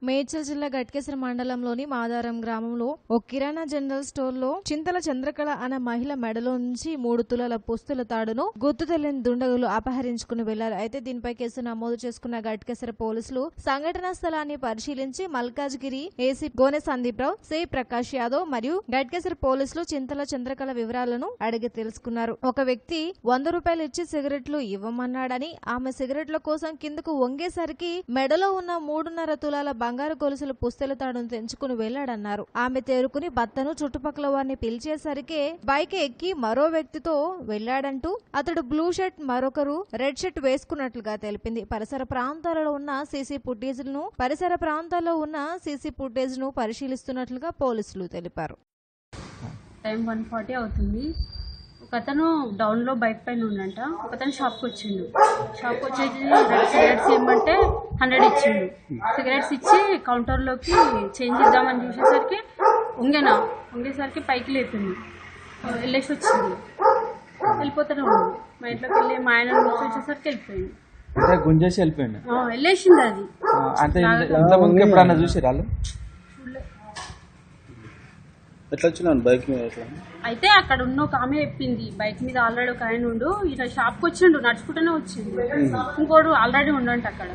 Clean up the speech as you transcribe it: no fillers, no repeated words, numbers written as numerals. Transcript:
మేడ్చల్ జిల్లా గట్కేసర మండలంలోని మాదారం గ్రామంలో ఓ కిరాణా జనరల్ స్టోర్ లో చింతల చంద్రకళ అనే మహిళ మెడలో నుంచి 3 తులాల పుస్తుల తాడును గుర్తు తెలియని దుండగులు అపహరించుకుని వెళ్లారు. అయితే దీనిపై కేసు నమోదు చేసుకున్న గట్కేసర పోలీసులు సంఘటనా స్థలాన్ని పరిశీలించి మల్కాజ్గిరి ఏసీ గోనె సందీప్రావు, సి ప్రకాష్ యాదవ్ మరియు గట్కేసర పోలీసులు చింతల చంద్రకళ వివరాలను అడిగి తెలుసుకున్నారు. ఒక వ్యక్తి 100 రూపాయలు ఇచ్చి సిగరెట్లు ఇవ్వమన్నాడని, ఆమె సిగరెట్ల కోసం కిందకు వంగేసరికి మెడలో ఉన్న 3.5 తులాల బంగారు గొలుసుల పుస్తెల తాడును తెంచుకుని వెళ్లాడన్నారు. ఆమె తేరుకుని భర్తను చుట్టుపక్కల వారిని పిలిచేసరికి బైక్ ఎక్కి మరో వ్యక్తితో వెళ్లాడంటూ అతడు బ్లూ షర్ట్, మరొకరు రెడ్ షర్ట్ వేసుకున్నట్లుగా తెలిపింది. పరిసర ప్రాంతాల్లో ఉన్న సీసీ ఫుటేజ్ ను పరిశీలిస్తున్నట్లుగా పోలీసులు తెలిపారు. టైం 1:40 అవుతుంది. ఒకతను డౌన్ లో బైక్ పైన ఉండంట. ఒకతను షాప్కి వచ్చిండు. షాప్కి వచ్చేసి సిగరెట్స్ ఇవ్వమంటే 100 ఇచ్చిండు. సిగరెట్స్ ఇచ్చి కౌంటర్లోకి చేంజ్ ఇద్దామని చూసేసరికి వంగేసరికి పైకి లేపింది. వెళ్ళేసి వచ్చింది. వెళ్ళిపోతానే ఉంది. మా ఇంట్లోకి వెళ్ళి మా ఆయన నుంచి వచ్చేసరికి వెళ్ళిపోయింది. వెళ్ళేసింది. అది అయితే అక్కడ ఉన్న ఒక ఆమె చెప్పింది, బైక్ మీద ఆల్రెడీ ఒక ఆయన ఉండు, ఇలా షాప్కి వచ్చిండు, నడుచుకుంటూనే వచ్చిండు, ఇంకోడు ఆల్రెడీ ఉండంట అక్కడ.